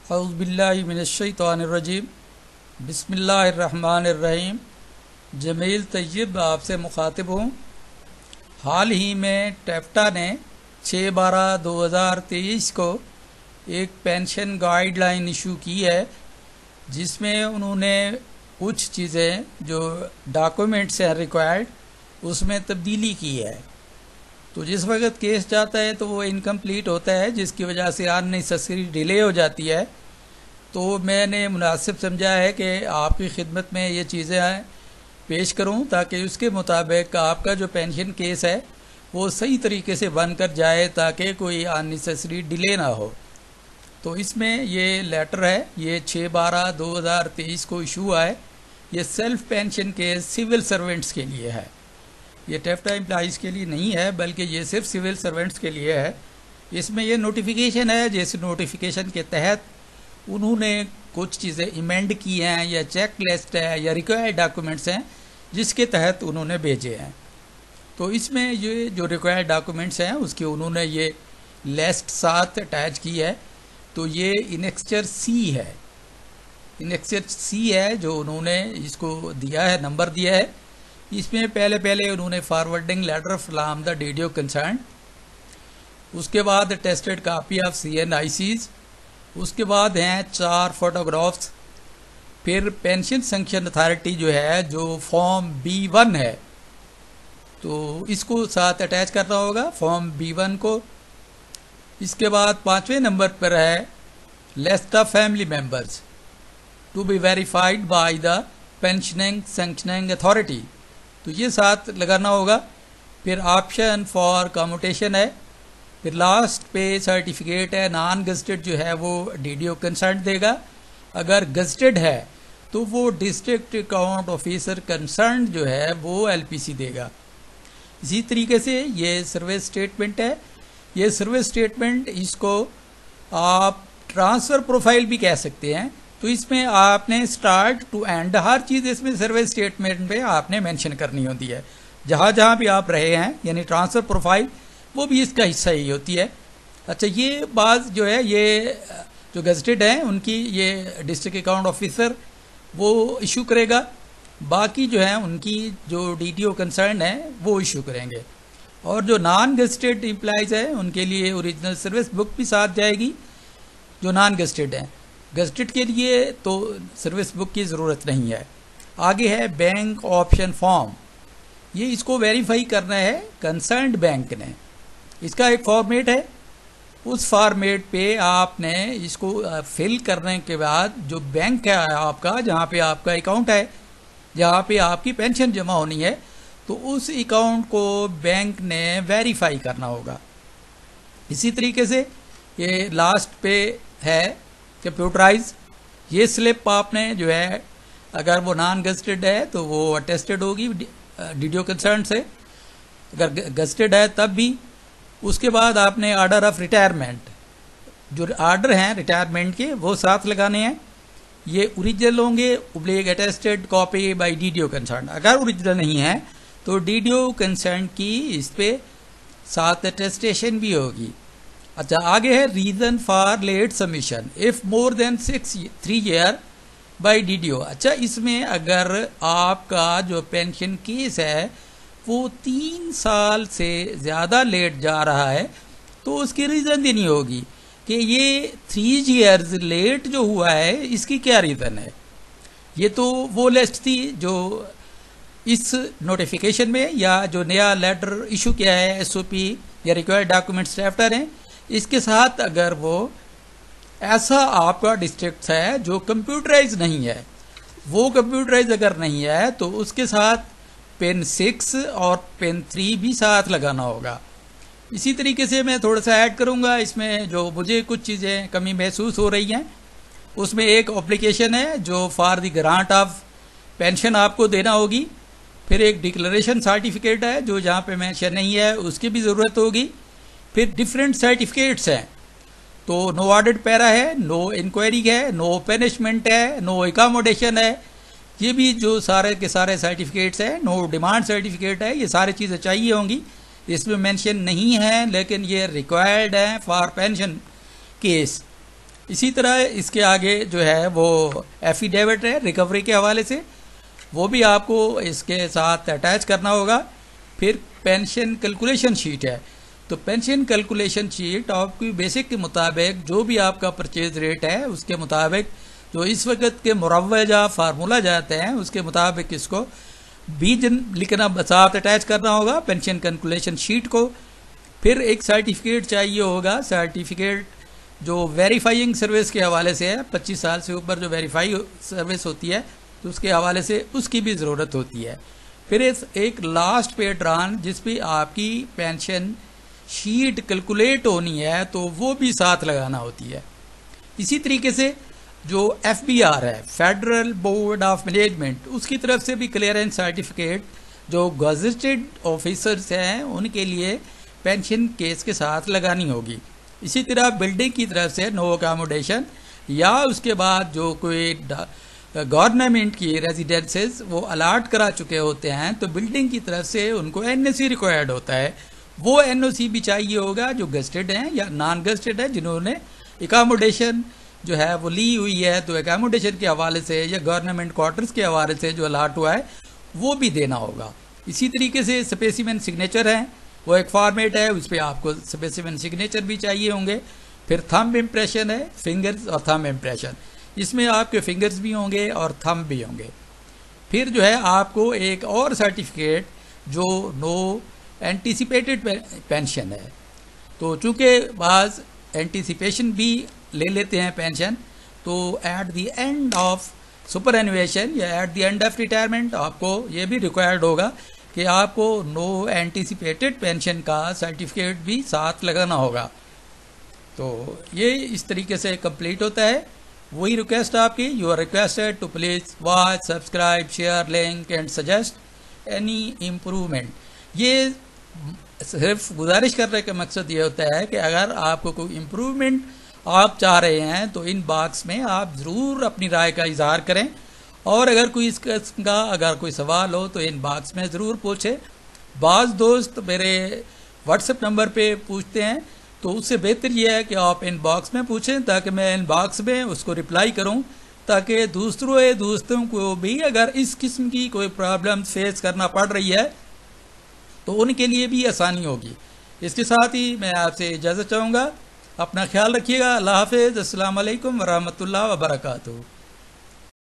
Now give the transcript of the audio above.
औज़ुबिल्लाहि मिनश्शैतानिर्रजीम बिस्मिल्लाहिर्रहमानिर्रहीम। जमील तैयब आपसे मुखातिब हूँ। हाल ही में टेफ्टा ने 6/12/2023 को एक पेंशन गाइडलाइन इशू की है, जिसमें उन्होंने कुछ चीज़ें जो डॉक्यूमेंट्स हैं रिक्वायर्ड उसमें तब्दीली की है। तो जिस वक्त केस जाता है तो वो इनकम्प्लीट होता है, जिसकी वजह से अननेसेसरी डिले हो जाती है। तो मैंने मुनासिब समझा है कि आपकी खिदमत में ये चीज़ें पेश करूं ताकि उसके मुताबिक आपका जो पेंशन केस है वो सही तरीके से बन कर जाए, ताकि कोई अननेसेसरी डिले ना हो। तो इसमें ये लेटर है, ये 6/12/2023 को इशू हुआ है। ये self pension case civil servants के लिए है, ये टेफ्टा एम्प्लॉइज़ के लिए नहीं है, बल्कि ये सिर्फ सिविल सर्वेंट्स के लिए है। इसमें ये नोटिफिकेशन है, जैसे नोटिफिकेशन के तहत उन्होंने कुछ चीज़ें इमेंड की हैं या चेक लिस्ट है या रिक्वायर्ड डॉक्यूमेंट्स हैं जिसके तहत उन्होंने भेजे हैं। तो इसमें ये जो रिक्वायर्ड डॉक्यूमेंट्स हैं उसकी उन्होंने ये लिस्ट साथ अटैच की है। तो ये इनेक्चर सी है, इनेक्चर सी है जो उन्होंने इसको दिया है, नंबर दिया है। इसमें पहले उन्होंने forwarding letter from the DDO concern, उसके बाद टेस्टेड कॉपी ऑफ CNICs, उसके बाद हैं 4 फोटोग्राफ्स, फिर पेंशन सैंक्शन अथॉरिटी जो है जो फॉर्म B1 है तो इसको साथ अटैच करना होगा, फॉर्म B1 को। इसके बाद 5वें नंबर पर है list of family members to be verified by the pensioning sanctioning authority, तो ये साथ लगाना होगा। फिर ऑप्शन फॉर कम्यूटेशन है, फिर लास्ट पे सर्टिफिकेट है। नॉन गजटेड जो है वो डीडीओ कंसर्न देगा, अगर गजटेड है तो वो डिस्ट्रिक्ट अकाउंट ऑफिसर कंसर्न जो है वो LPC देगा। इसी तरीके से ये सर्विस स्टेटमेंट है। ये सर्विस स्टेटमेंट इसको आप ट्रांसफ़र प्रोफाइल भी कह सकते हैं। तो इसमें आपने स्टार्ट टू एंड हर चीज़ इसमें सर्विस स्टेटमेंट पे आपने मेंशन करनी होती है। जहाँ जहाँ भी आप रहे हैं यानी ट्रांसफ़र प्रोफाइल वो भी इसका हिस्सा ही होती है। अच्छा, ये बात जो है ये जो गजटेड है उनकी ये डिस्ट्रिक्ट अकाउंट ऑफिसर वो इशू करेगा, बाकी जो है उनकी जो DTO कंसर्न है वो इशू करेंगे। और जो नॉन गजटेड एम्प्लॉइज है उनके लिए ओरिजिनल सर्विस बुक भी साथ जाएगी, जो नॉन गजटेड है। गजटेड के लिए तो सर्विस बुक की ज़रूरत नहीं है। आगे है बैंक ऑप्शन फॉर्म, ये इसको वेरीफाई करना है कंसर्न्ड बैंक ने। इसका एक फॉर्मेट है, उस फॉर्मेट पे आपने इसको फिल करने के बाद जो बैंक है आपका, जहाँ पे आपका अकाउंट है, जहाँ पे आपकी पेंशन जमा होनी है, तो उस अकाउंट को बैंक ने वेरीफाई करना होगा। इसी तरीके से ये लास्ट पे है कंप्यूटराइज, ये स्लिप आपने जो है अगर वो नॉन गजटेड है तो वो अटेस्टेड होगी DTO कंसर्न से, अगर गजटेड है तब भी। उसके बाद आपने ऑर्डर ऑफ रिटायरमेंट, जो ऑर्डर हैं रिटायरमेंट के वो साथ लगाने हैं। ये ओरिजिनल होंगे, oblique attested copy bye DTO concern. अगर ओरिजिनल नहीं है तो DTO कंसर्न की इस पे साथ अटेस्टेशन भी होगी। अच्छा, आगे है reason for late submission if more than 3 year by DTO। अच्छा, इसमें अगर आपका जो पेंशन केस है वो 3 साल से ज़्यादा लेट जा रहा है तो उसकी रीज़न देनी होगी कि ये 3 ईयर्स लेट जो हुआ है इसकी क्या रीज़न है। ये तो वो लिस्ट थी जो इस नोटिफिकेशन में या जो नया लेटर इशू किया है SOP या रिक्वायर्ड डॉक्यूमेंट्स टेफ्टा ने, इसके साथ अगर वो ऐसा आपका डिस्ट्रिक्ट है जो कंप्यूटराइज नहीं है, वो कंप्यूटराइज अगर नहीं है तो उसके साथ पेन 6 और पेन 3 भी साथ लगाना होगा। इसी तरीके से मैं थोड़ा सा ऐड करूंगा इसमें, जो मुझे कुछ चीज़ें कमी महसूस हो रही हैं। उसमें एक एप्लीकेशन है जो for the grant of pension आपको देना होगी, फिर एक डिक्लेरेशन सर्टिफिकेट है जो जहाँ पे मेंशन नहीं है उसकी भी ज़रूरत होगी, फिर डिफरेंट सर्टिफिकेट्स हैं। तो नो ऑडिट पैरा है, नो इंक्वायरी है, नो पनिशमेंट है, नो एकोमोडेशन है, ये भी जो सारे के सारे सर्टिफिकेट्स हैं। नो डिमांड सर्टिफिकेट है, ये सारी चीज़ें चाहिए होंगी। इसमें मेंशन नहीं है लेकिन ये रिक्वायर्ड है फॉर पेंशन केस। इसी तरह इसके आगे जो है वो एफिडेविट है रिकवरी के हवाले से, वो भी आपको इसके साथ अटैच करना होगा। फिर पेंशन कैलकुलेशन शीट है, तो पेंशन कैलकुलेशन शीट आपकी बेसिक के मुताबिक जो भी आपका परचेज रेट है उसके मुताबिक जो इस वक्त के मुरव्वजा फार्मूला जाते हैं उसके मुताबिक इसको बीज लिखना साथ अटैच करना होगा पेंशन कैलकुलेशन शीट को। फिर एक सर्टिफिकेट चाहिए होगा, सर्टिफिकेट जो वेरीफाइंग सर्विस के हवाले से है, 25 साल से ऊपर जो वेरीफाई सर्विस होती है तो उसके हवाले से उसकी भी ज़रूरत होती है। फिर एक लास्ट पे ड्रान जिस पे आपकी पेंशन शीट कैलकुलेट होनी है तो वो भी साथ लगाना होती है। इसी तरीके से जो FBR है फेडरल बोर्ड ऑफ मैनेजमेंट, उसकी तरफ से भी क्लियरेंस सर्टिफिकेट जो गजेटेड ऑफिसर्स हैं उनके लिए पेंशन केस के साथ लगानी होगी। इसी तरह बिल्डिंग की तरफ से नो अकोमोडेशन या उसके बाद जो कोई गवर्नमेंट की रेजिडेंसेस वो अलाट करा चुके होते हैं तो बिल्डिंग की तरफ से उनको NOC रिक्वायर्ड होता है, वो NOC भी चाहिए होगा जो गस्टेड हैं या नॉन गस्टेड है जिन्होंने अकोमोडेशन जो है वो ली हुई है, तो अकोमोडेशन के हवाले से या गवर्नमेंट क्वार्टर्स के हवाले से जो अलाट हुआ है वो भी देना होगा। इसी तरीके से स्पेसिमेन सिग्नेचर है, वो एक फॉर्मेट है, उस पर आपको स्पेसिमेन सिग्नेचर भी चाहिए होंगे। फिर थंब इम्प्रेशन है, फिंगर्स और थंब इम्प्रेशन, इसमें आपके फिंगर्स भी होंगे और थंब भी होंगे। फिर जो है आपको एक और सर्टिफिकेट जो नो एंटीसिपेटेड पेंशन है, तो चूंकि बाज एंटीसिपेशन भी ले लेते हैं पेंशन, तो at the end of superannuation या at the end of retirement आपको ये भी रिक्वायर्ड होगा कि आपको नो एंटीसिपेटेड पेंशन का सर्टिफिकेट भी साथ लगाना होगा। तो ये इस तरीके से कंप्लीट होता है। वही रिक्वेस्ट आपकी, you are requested to please watch, subscribe, share link and suggest any improvement. ये सिर्फ गुजारिश करने का मकसद ये होता है कि अगर आपको कोई इम्प्रूवमेंट आप चाह रहे हैं तो इन बॉक्स में आप ज़रूर अपनी राय का इजहार करें, और अगर कोई इस किस्म का अगर कोई सवाल हो तो इन बॉक्स में ज़रूर पूछें। बाज़ दोस्त मेरे व्हाट्सएप नंबर पे पूछते हैं, तो उससे बेहतर यह है कि आप इन बॉक्स में पूछें ताकि मैं इन बॉक्स में उसको रिप्लाई करूं, ताकि दोस्तों को भी अगर इस किस्म की कोई प्रॉब्लम फेस करना पड़ रही है तो उनके लिए भी आसानी होगी। इसके साथ ही मैं आपसे इजाज़त चाहूँगा। अपना ख्याल रखिएगा। अल्लाह हाफ़िज़। अस्सलाम वालेकुम व रहमतुल्लाह व बरकातुहू।